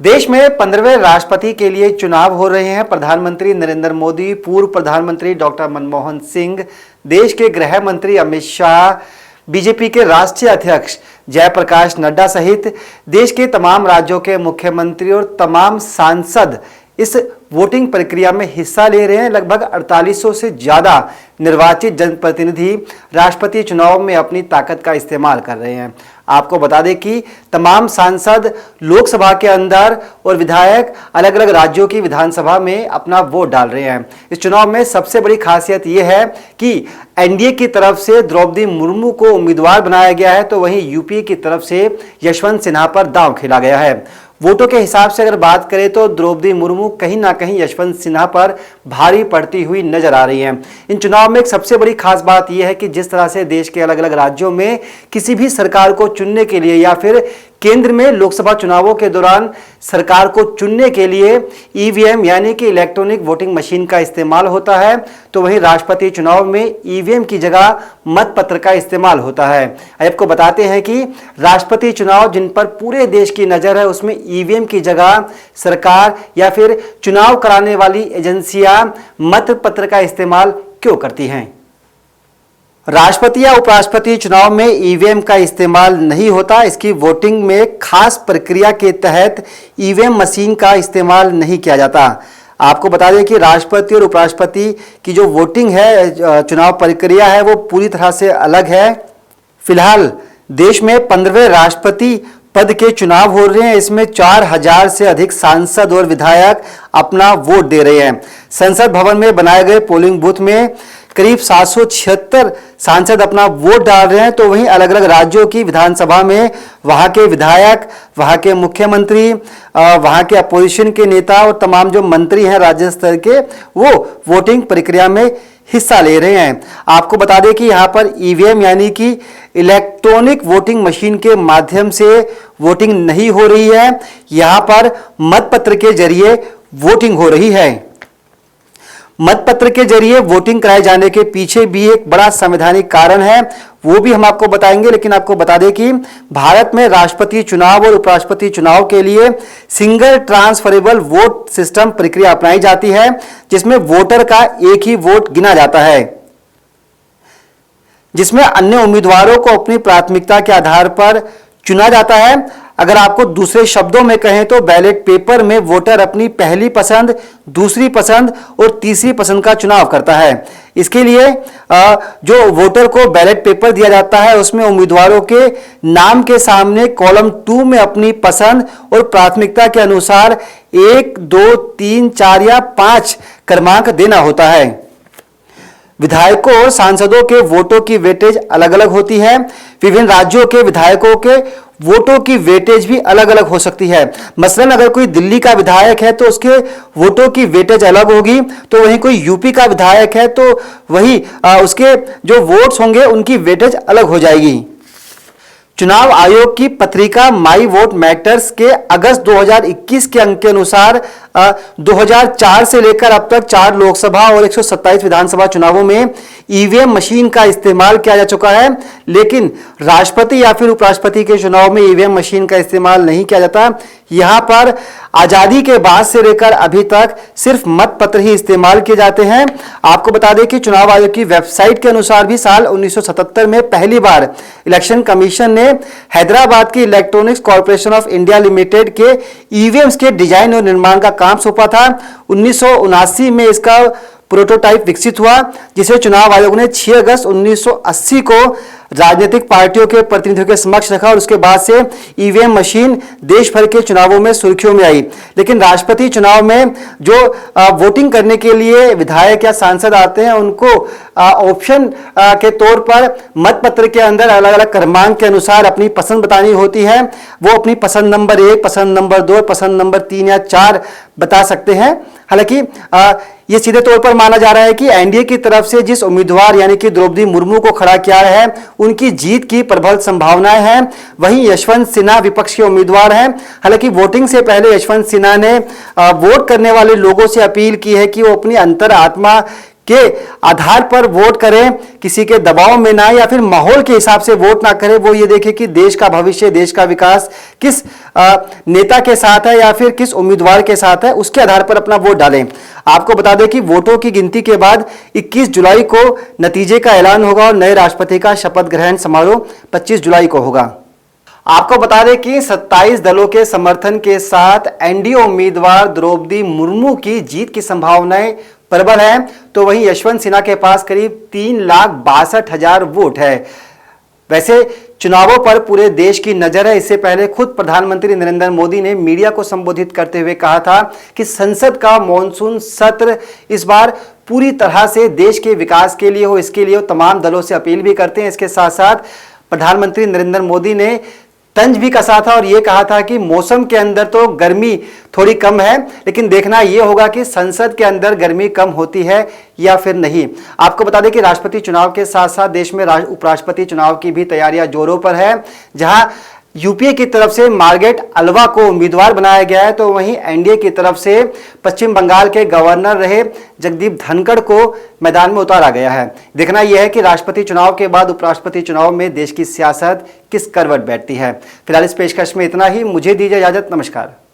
देश में 15वें राष्ट्रपति के लिए चुनाव हो रहे हैं। प्रधानमंत्री नरेंद्र मोदी, पूर्व प्रधानमंत्री डॉक्टर मनमोहन सिंह, देश के गृह मंत्री अमित शाह, बीजेपी के राष्ट्रीय अध्यक्ष जयप्रकाश नड्डा सहित देश के तमाम राज्यों के मुख्यमंत्री और तमाम सांसद इस वोटिंग प्रक्रिया में हिस्सा ले रहे हैं। लगभग 4800 से ज़्यादा निर्वाचित जनप्रतिनिधि राष्ट्रपति चुनाव में अपनी ताकत का इस्तेमाल कर रहे हैं। आपको बता दें कि तमाम सांसद लोकसभा के अंदर और विधायक अलग अलग राज्यों की विधानसभा में अपना वोट डाल रहे हैं। इस चुनाव में सबसे बड़ी खासियत यह है कि एनडीए की तरफ से द्रौपदी मुर्मू को उम्मीदवार बनाया गया है, तो वहीं यूपीए की तरफ से यशवंत सिन्हा पर दांव खेला गया है। वोटों के हिसाब से अगर बात करें तो द्रौपदी मुर्मू कहीं ना कहीं यशवंत सिन्हा पर भारी पड़ती हुई नजर आ रही हैं। इन चुनाव में एक सबसे बड़ी खास बात यह है कि जिस तरह से देश के अलग अलग राज्यों में किसी भी सरकार को चुनने के लिए या फिर केंद्र में लोकसभा चुनावों के दौरान सरकार को चुनने के लिए ईवीएम यानी कि इलेक्ट्रॉनिक वोटिंग मशीन का इस्तेमाल होता है, तो वहीं राष्ट्रपति चुनाव में ईवीएम की जगह मतपत्र का इस्तेमाल होता है। आपको बताते हैं कि राष्ट्रपति चुनाव जिन पर पूरे देश की नज़र है, उसमें ईवीएम की जगह सरकार या फिर चुनाव कराने वाली एजेंसियां मतपत्र का इस्तेमाल क्यों करती हैं। राष्ट्रपति या उपराष्ट्रपति चुनाव में ईवीएम का इस्तेमाल नहीं होता। इसकी वोटिंग में खास प्रक्रिया के तहत ईवीएम मशीन का इस्तेमाल नहीं किया जाता। आपको बता दें कि राष्ट्रपति और उपराष्ट्रपति की जो वोटिंग है, चुनाव प्रक्रिया है, वो पूरी तरह से अलग है। फिलहाल देश में 15वें राष्ट्रपति पद के चुनाव हो रहे हैं। इसमें 4000 से अधिक सांसद और विधायक अपना वोट दे रहे हैं। संसद भवन में बनाए गए पोलिंग बूथ में करीब 776 सांसद अपना वोट डाल रहे हैं, तो वहीं अलग अलग राज्यों की विधानसभा में वहां के विधायक, वहां के मुख्यमंत्री, वहां के अपोजिशन के नेता और तमाम जो मंत्री हैं राज्य स्तर के, वो वोटिंग प्रक्रिया में हिस्सा ले रहे हैं। आपको बता दें कि यहाँ पर ईवीएम यानी कि इलेक्ट्रॉनिक वोटिंग मशीन के माध्यम से वोटिंग नहीं हो रही है, यहाँ पर मतपत्र के जरिए वोटिंग हो रही है। मतपत्र के जरिए वोटिंग कराए जाने के पीछे भी एक बड़ा संवैधानिक कारण है, वो भी हम आपको बताएंगे। लेकिन आपको बता दें कि भारत में राष्ट्रपति चुनाव और उपराष्ट्रपति चुनाव के लिए सिंगल ट्रांसफरेबल वोट सिस्टम प्रक्रिया अपनाई जाती है, जिसमें वोटर का एक ही वोट गिना जाता है, जिसमें अन्य उम्मीदवारों को अपनी प्राथमिकता के आधार पर चुना जाता है। अगर आपको दूसरे शब्दों में कहें तो बैलेट पेपर में वोटर अपनी पहली पसंद, दूसरी पसंद और तीसरी पसंद का चुनाव करता है। इसके लिए जो वोटर को बैलेट पेपर दिया जाता है, उसमें उम्मीदवारों के नाम के सामने कॉलम 2 में अपनी पसंद और प्राथमिकता के अनुसार 1, 2, 3, 4 या 5 क्रमांक देना होता है। विधायकों और सांसदों के वोटों की वेटेज अलग अलग होती है। विभिन्न राज्यों के विधायकों के वोटों की वेटेज भी अलग अलग हो सकती है। मसलन अगर कोई दिल्ली का विधायक है तो उसके वोटों की वेटेज अलग होगी, तो वहीं कोई यूपी का विधायक है तो वही उसके जो वोट्स होंगे उनकी वेटेज अलग हो जाएगी। चुनाव आयोग की पत्रिका माई वोट मैटर्स के अगस्त 2021 के अंक के अनुसार 2004 से लेकर अब तक 4 लोकसभा और 127 विधानसभा चुनावों में ईवीएम मशीन का इस्तेमाल किया जा चुका है, लेकिन राष्ट्रपति या फिर उपराष्ट्रपति के चुनाव में ईवीएम मशीन का इस्तेमाल नहीं किया जाता। यहां पर आजादी के बाद से लेकर अभी तक सिर्फ मतपत्र ही इस्तेमाल किए जाते हैं। आपको बता दें कि चुनाव आयोग की वेबसाइट के अनुसार भी साल 1977 में पहली बार इलेक्शन कमीशन ने हैदराबाद की electronics corporation of India limited के ईवीएम्स के डिजाइन और निर्माण का काम सौंपा था। 1979 में इसका प्रोटोटाइप विकसित हुआ, जिसे चुनाव आयोग ने 6 अगस्त 1980 को राजनीतिक पार्टियों के प्रतिनिधियों के समक्ष रखा और उसके बाद से ईवीएम मशीन देश भर के चुनावों में सुर्खियों में आई। लेकिन राष्ट्रपति चुनाव में जो वोटिंग करने के लिए विधायक या सांसद आते हैं, उनको ऑप्शन के तौर पर मतपत्र के अंदर अलग अलग क्रमांक के अनुसार अपनी पसंद बतानी होती है। वो अपनी पसंद नंबर 1, पसंद नंबर 2, पसंद नंबर 3 या 4 बता सकते हैं। हालांकि ये सीधे तौर पर माना जा रहा है कि एनडीए की तरफ से जिस उम्मीदवार यानी कि द्रौपदी मुर्मू को खड़ा किया है, उनकी जीत की प्रबल संभावनाएं हैं। वहीं यशवंत सिन्हा विपक्ष के उम्मीदवार हैं। हालांकि वोटिंग से पहले यशवंत सिन्हा ने वोट करने वाले लोगों से अपील की है कि वो अपनी अंतरात्मा के आधार पर वोट करें, किसी के दबाव में ना, या फिर माहौल के हिसाब से वोट ना करें। वो ये देखें कि देश का भविष्य, देश का विकास किस नेता के साथ है या फिर किस उम्मीदवार के साथ है, उसके आधार पर अपना वोट डालें। आपको बता दें कि वोटों की गिनती के बाद 21 जुलाई को नतीजे का ऐलान होगा और नए राष्ट्रपति का शपथ ग्रहण समारोह 25 जुलाई को होगा। आपको बता दें कि 27 दलों के समर्थन के साथ एनडीए उम्मीदवार द्रौपदी मुर्मू की जीत की संभावनाएं प्रबल है, तो वहीं यशवंत सिन्हा के पास करीब 3,62,000 वोट है। वैसे चुनावों पर पूरे देश की नजर है। इससे पहले खुद प्रधानमंत्री नरेंद्र मोदी ने मीडिया को संबोधित करते हुए कहा था कि संसद का मॉनसून सत्र इस बार पूरी तरह से देश के विकास के लिए हो, इसके लिए तमाम दलों से अपील भी करते हैं। इसके साथ साथ प्रधानमंत्री नरेंद्र मोदी ने तंज भी कसा था और यह कहा था कि मौसम के अंदर तो गर्मी थोड़ी कम है, लेकिन देखना यह होगा कि संसद के अंदर गर्मी कम होती है या फिर नहीं। आपको बता दें कि राष्ट्रपति चुनाव के साथ साथ देश में उपराष्ट्रपति चुनाव की भी तैयारियां जोरों पर है। जहां यूपीए की तरफ से मार्गरेट अलवा को उम्मीदवार बनाया गया है, तो वहीं एनडीए की तरफ से पश्चिम बंगाल के गवर्नर रहे जगदीप धनखड़ को मैदान में उतारा गया है। देखना यह है कि राष्ट्रपति चुनाव के बाद उपराष्ट्रपति चुनाव में देश की सियासत किस करवट बैठती है। फिलहाल इस पेशकश में इतना ही। मुझे दीजिए इजाजत। नमस्कार।